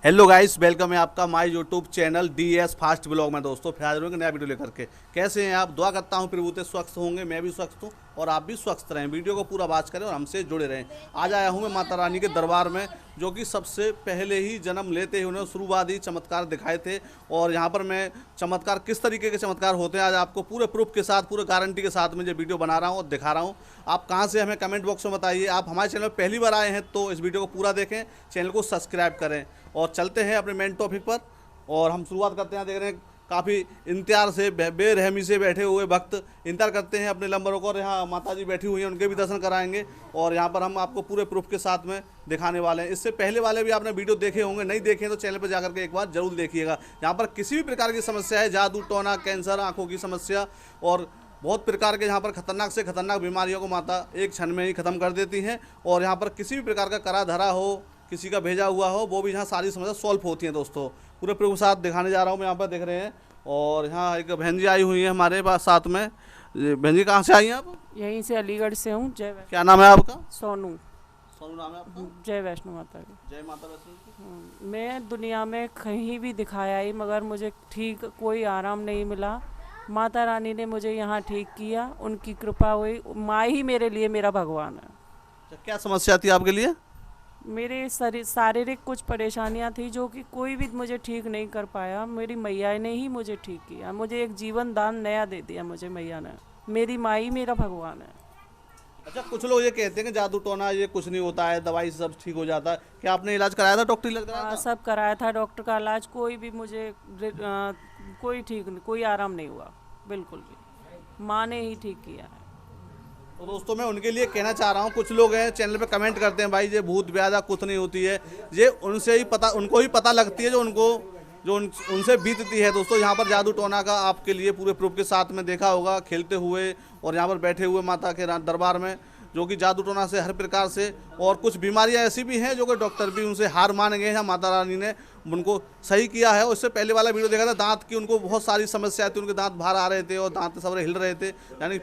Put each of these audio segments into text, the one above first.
Hello guys, welcome है आपका my YouTube channel DS fast blog में। दोस्तों फिर हाजिर होंगे नया वीडियो लेकर के। कैसे हैं आप? दुआ करता हूं प्रभु स्वस्थ होंगे, मैं भी स्वस्थ हूं और आप भी स्वस्थ रहें। वीडियो को पूरा वॉच करें और हमसे जुड़े रहें। आज आया हूं मैं माता रानी के दरबार में, जो कि सबसे पहले ही जन्म लेते ही उन्हें शुरुआत ही चमत्कार दिखाए थे। और यहाँ पर मैं चमत्कार, किस तरीके के चमत्कार होते हैं, आज आपको पूरे प्रूफ के साथ, पूरे गारंटी के साथ में ये वीडियो बना रहा हूँ और दिखा रहा हूँ। आप कहाँ से, हमें कमेंट बॉक्स में बताइए। आप हमारे चैनल पर पहली बार आए हैं तो इस वीडियो को पूरा देखें, चैनल को सब्सक्राइब करें। और चलते हैं अपने मेन टॉपिक पर और हम शुरुआत करते हैं। देख रहे हैं काफ़ी इंतजार से, बेरहमी से बैठे हुए भक्त इंतजार करते हैं अपने नंबरों को। और यहाँ माता जी बैठी हुई हैं, उनके भी दर्शन कराएंगे और यहाँ पर हम आपको पूरे प्रूफ के साथ में दिखाने वाले हैं। इससे पहले वाले भी आपने वीडियो देखे होंगे, नहीं देखे तो चैनल पर जाकर के एक बार जरूर देखिएगा। यहाँ पर किसी भी प्रकार की समस्या है, जादू टोना, कैंसर, आँखों की समस्या और बहुत प्रकार के यहाँ पर खतरनाक से खतरनाक बीमारियों को माता एक क्षण में ही ख़त्म कर देती हैं। और यहाँ पर किसी भी प्रकार का करा धरा हो, किसी का भेजा हुआ हो, वो भी यहाँ सारी समस्या सॉल्व होती हैं। दोस्तों पूरे प्रूफ के साथ दिखाने जा रहा हूँ मैं। यहाँ पर देख रहे हैं और यहाँ एक बहन जी आई हुई है हमारे पास साथ में। बहन जी कहाँ से आई हैं आप? यहीं से अलीगढ़ से हूँ। जय वैष्णो। क्या नाम है आपका? सोनू। सोनू नाम है आपका? जय वैष्णो माता की। जय माता वैष्णो की। मैं दुनिया में कहीं भी दिखाया ही, मगर मुझे ठीक कोई आराम नहीं मिला। माता रानी ने मुझे यहाँ ठीक किया, उनकी कृपा हुई। माँ ही मेरे लिए मेरा भगवान है। अच्छा, क्या समस्या थी आपके लिए? मेरे शारीरिक कुछ परेशानियाँ थी जो कि कोई भी मुझे ठीक नहीं कर पाया। मेरी मैया ने ही मुझे ठीक किया। मुझे एक जीवन दान नया दे दिया मुझे मैया ने। मेरी माँ ही मेरा भगवान है। अच्छा, कुछ लोग ये कहते हैं कि जादू टोना ये कुछ नहीं होता है, दवाई से सब ठीक हो जाता है। क्या आपने इलाज कराया था? डॉक्टर इलाज कराया था? सब कराया था, डॉक्टर का इलाज। कोई भी मुझे कोई ठीक नहीं, कोई आराम नहीं हुआ बिल्कुल भी। माँ ने ही ठीक किया है। तो दोस्तों मैं उनके लिए कहना चाह रहा हूँ, कुछ लोग हैं चैनल पे कमेंट करते हैं भाई ये भूत व्याधा कुछ नहीं होती है, ये उनसे ही पता, उनको ही पता लगती है जो उनसे बीतती है। दोस्तों यहाँ पर जादू टोना का आपके लिए पूरे प्रूफ के साथ में देखा होगा खेलते हुए और यहाँ पर बैठे हुए माता के दरबार में, जो कि जादू टोना से हर प्रकार से। और कुछ बीमारियां ऐसी भी हैं जो कि डॉक्टर भी उनसे हार मान गए हैं, माता रानी ने उनको सही किया है। उससे पहले वाला वीडियो देखा था, दांत की उनको बहुत सारी समस्या थी, उनके दांत बाहर आ रहे थे और दांत सब हिल रहे थे, यानी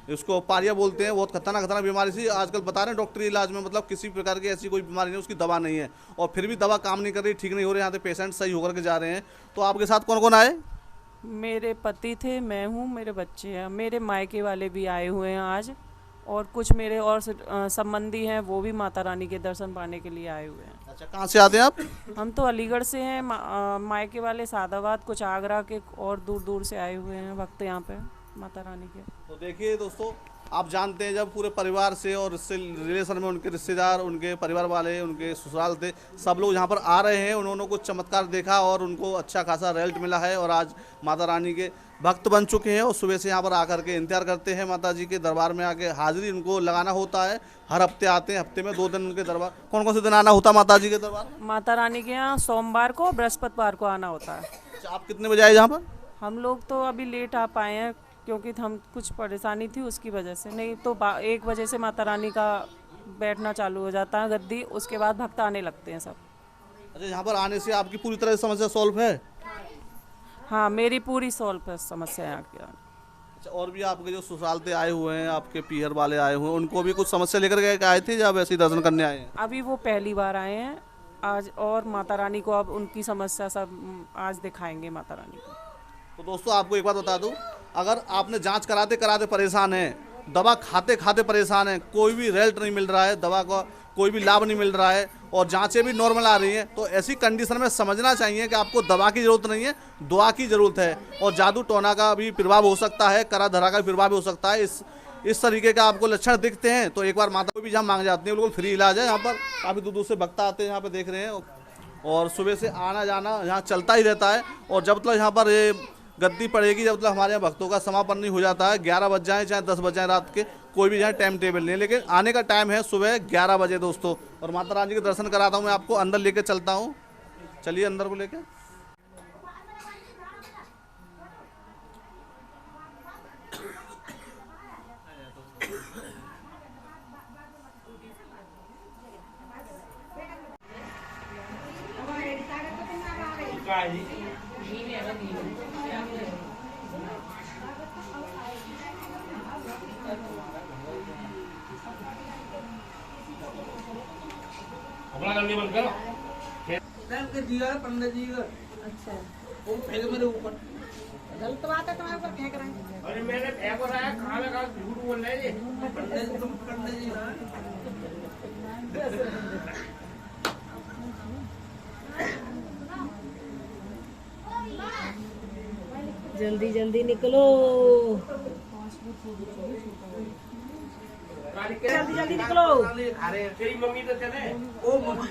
इसको पारिया बोलते हैं। बहुत खतरनाक खतरनाक बीमारी थी। आजकल बता रहे हैं डॉक्टरी इलाज में मतलब किसी प्रकार की ऐसी कोई बीमारी नहीं, उसकी दवा नहीं है। और फिर भी दवा काम नहीं कर रही, ठीक नहीं हो रही, यहाँ से पेशेंट सही होकर के जा रहे हैं। तो आपके साथ कौन कौन आए? मेरे पति थे, मैं हूँ, मेरे बच्चे हैं। मेरे मायके वाले भी आए हुए हैं आज, और कुछ मेरे और संबंधी हैं, वो भी माता रानी के दर्शन पाने के लिए आए हुए हैं। अच्छा, कहाँ से आते हैं आप? हम तो अलीगढ़ से हैं। मायके वाले सादाबाद, कुछ आगरा के और दूर दूर से आए हुए हैं भक्त यहाँ पे माता रानी के। तो देखिए दोस्तों, आप जानते हैं जब पूरे परिवार से और रिलेशन में उनके रिश्तेदार, उनके परिवार वाले, उनके ससुराल थे, सब लोग यहाँ पर आ रहे हैं। उन्होंने कुछ चमत्कार देखा और उनको अच्छा खासा रिजल्ट मिला है और आज माता रानी के भक्त बन चुके हैं और सुबह से यहाँ पर आकर के इंतजार करते हैं। माता जी के दरबार में आके हाजिरी उनको लगाना होता है। हर हफ्ते आते हैं, हफ्ते में 2 दिन उनके दरबार। कौन कौन से दिन आना होता है माता जी के दरबार में? माता रानी के यहाँ सोमवार को, बृहस्पतिवार को आना होता है। अच्छा, आप कितने बजे आए यहाँ पर? हम लोग तो अभी लेट आ पाए हैं क्योंकि हम कुछ परेशानी थी उसकी वजह से। नहीं तो 1 बजे से माता रानी का बैठना चालू हो जाता है गद्दी, उसके बाद भक्त आने लगते हैं सब। अच्छा, यहाँ पर आने से आपकी पूरी तरह से समस्या सॉल्व है? हाँ, मेरी पूरी सॉल्व है समस्या यहाँ की। अच्छा, और भी आपके जो ससुराल से आए हुए हैं, आपके पीहर वाले आए हुए हैं, उनको भी कुछ समस्या लेकर के आए थे या वैसे ही दर्शन करने आए हैं? अभी वो पहली बार आए हैं आज, और माता रानी को अब उनकी समस्या सब आज दिखाएंगे माता रानी को। तो दोस्तों आपको एक बात बता दूं, अगर आपने जांच कराते कराते परेशान हैं, दवा खाते खाते परेशान हैं, कोई भी रिजल्ट नहीं मिल रहा है, दवा का कोई भी लाभ नहीं मिल रहा है और जांचें भी नॉर्मल आ रही हैं, तो ऐसी कंडीशन में समझना चाहिए कि आपको दवा की ज़रूरत नहीं है, दुआ की ज़रूरत है। और जादू टोना का भी प्रभाव हो सकता है, करा धरा का भी प्रभाव भी हो सकता है। इस तरीके का आपको लक्षण दिखते हैं तो एक बार माता को भी जहाँ मांग जाती है, बिल्कुल फ्री इलाज है। यहाँ पर काफ़ी दूर दूर से भक्त आते हैं, यहाँ पर देख रहे हैं, और सुबह से आना जाना यहाँ चलता ही रहता है। और जब तक यहाँ पर ये गद्दी पड़ेगी, जब तक हमारे यहाँ भक्तों का समापन नहीं हो जाता है, 11 बज जाए चाहे 10 बज जाए रात के, कोई भी यहाँ टाइम टेबल नहीं है, लेकिन आने का टाइम है सुबह 11 बजे दोस्तों। और माता रानी के दर्शन कराता हूँ मैं आपको, अंदर लेके चलता हूँ। चलिए अंदर को लेके। अपना करके बंद करो। के दिया है पंडित जी का। अच्छा वो फेंक मेरे ऊपर। गलत बात है, तुम्हारे ऊपर फेंक रहे हैं। अरे मैंने फेंक रहा है, खाने का झूठ बोल रहे हैं। पंडित जी ना जल्दी जल्दी निकलो, जल्दी जल्दी निकलो। खा रहे हैं। तेरी मम्मी तो चले। ओ मम्मी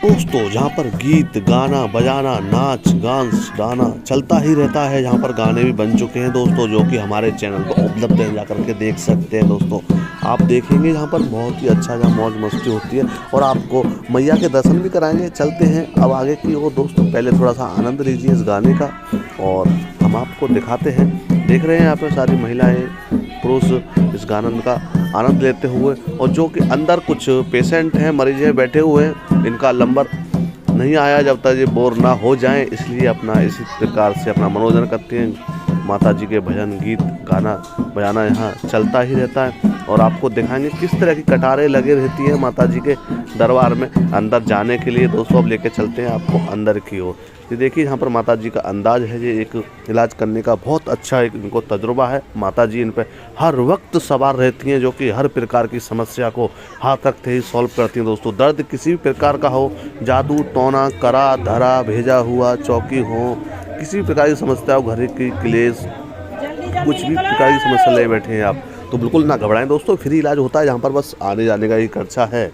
दोस्तों जहाँ पर गीत गाना बजाना नाच गांस गाना चलता ही रहता है, यहाँ पर गाने भी बन चुके हैं दोस्तों, जो कि हमारे चैनल पर उपलब्ध है, जा करके देख सकते हैं दोस्तों। आप देखेंगे यहाँ पर बहुत ही अच्छा जहाँ मौज मस्ती होती है और आपको मैया के दर्शन भी कराएंगे। चलते हैं अब आगे की ओर दोस्तों, पहले थोड़ा सा आनंद लीजिए इस गाने का और हम आपको दिखाते हैं। देख रहे हैं यहाँ पर सारी महिलाएँ पुरुष इस गानन का आनंद लेते हुए, और जो कि अंदर कुछ पेशेंट हैं, मरीज हैं, बैठे हुए हैं, इनका नंबर नहीं आया जब तक ये बोर ना हो जाएं, इसलिए अपना इसी प्रकार से अपना मनोरंजन करते हैं। माता जी के भजन गीत गाना बजाना यहाँ चलता ही रहता है और आपको दिखाएंगे किस तरह की कतारें लगे रहती है माता जी के दरबार में अंदर जाने के लिए। दोस्तों अब लेके चलते हैं आपको अंदर की ओर। ये देखिए यहाँ पर माता जी का अंदाज है, ये एक इलाज करने का बहुत अच्छा एक इनको तजुर्बा है। माता जी इन पर हर वक्त सवार रहती हैं, जो कि हर प्रकार की समस्या को हाथ रखते ही सॉल्व करती हैं दोस्तों। दर्द किसी भी प्रकार का हो, जादू टोना करा धरा भेजा हुआ चौकी हो, किसी भी प्रकार की समस्या हो, घर की क्लेश, कुछ भी प्रकार की समस्या ले बैठे हैं आप तो बिल्कुल ना घबराएं दोस्तों। फ्री इलाज होता है, यहाँ पर बस आने जाने का ही खर्चा है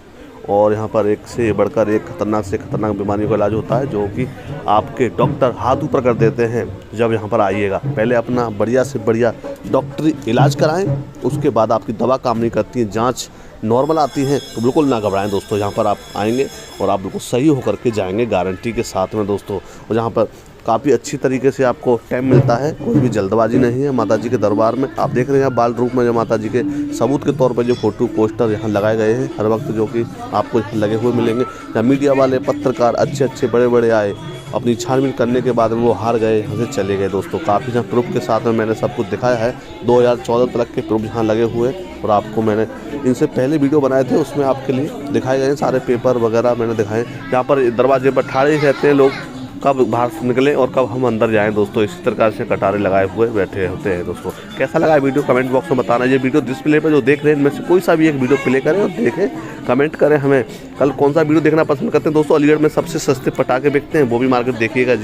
और यहाँ पर एक से बढ़कर एक खतरनाक से खतरनाक बीमारियों का इलाज होता है, जो कि आपके डॉक्टर हाथ ऊपर कर देते हैं जब यहाँ पर आइएगा। पहले अपना बढ़िया से बढ़िया डॉक्टरी इलाज कराएं, उसके बाद आपकी दवा काम नहीं करती है, जांच नॉर्मल आती हैं तो बिल्कुल ना घबराएं दोस्तों। यहाँ पर आप आएंगे और आप बिल्कुल सही होकर के जाएंगे गारंटी के साथ में दोस्तों। और यहाँ पर काफ़ी अच्छी तरीके से आपको टाइम मिलता है, कोई भी जल्दबाजी नहीं है माता जी के दरबार में। आप देख रहे हैं बाल रूप में जो माता जी के सबूत के तौर पर जो फोटो पोस्टर यहाँ लगाए गए हैं हर वक्त, जो कि आपको लगे हुए मिलेंगे। यहाँ मीडिया वाले पत्रकार अच्छे बड़े बड़े आए, अपनी छानबीन करने के बाद वो हार गए, यहाँ से चले गए दोस्तों। काफ़ी यहाँ प्रूफ के साथ में मैंने सब कुछ दिखाया है। 2014 तक के प्रूफ यहाँ लगे हुए और आपको मैंने इनसे पहले वीडियो बनाए थे, उसमें आपके लिए दिखाए गए सारे पेपर वगैरह मैंने दिखाए। यहाँ पर दरवाजे पर ठाड़े रहते हैं लोग, कब बाहर से निकलें और कब हम अंदर जाएं दोस्तों। इसी प्रकार से कटारे लगाए हुए बैठे होते हैं दोस्तों। कैसा लगा वीडियो कमेंट बॉक्स में बताना। ये वीडियो डिस्प्ले पर जो देख रहे हैं इनमें से कोई सा भी एक वीडियो प्ले करें और देखें, कमेंट करें हमें कल कौन सा वीडियो देखना पसंद करते हैं दोस्तों। अलीगढ़ में सबसे सस्ते पटाखे बिकते हैं, वो भी मार्केट देखिएगा।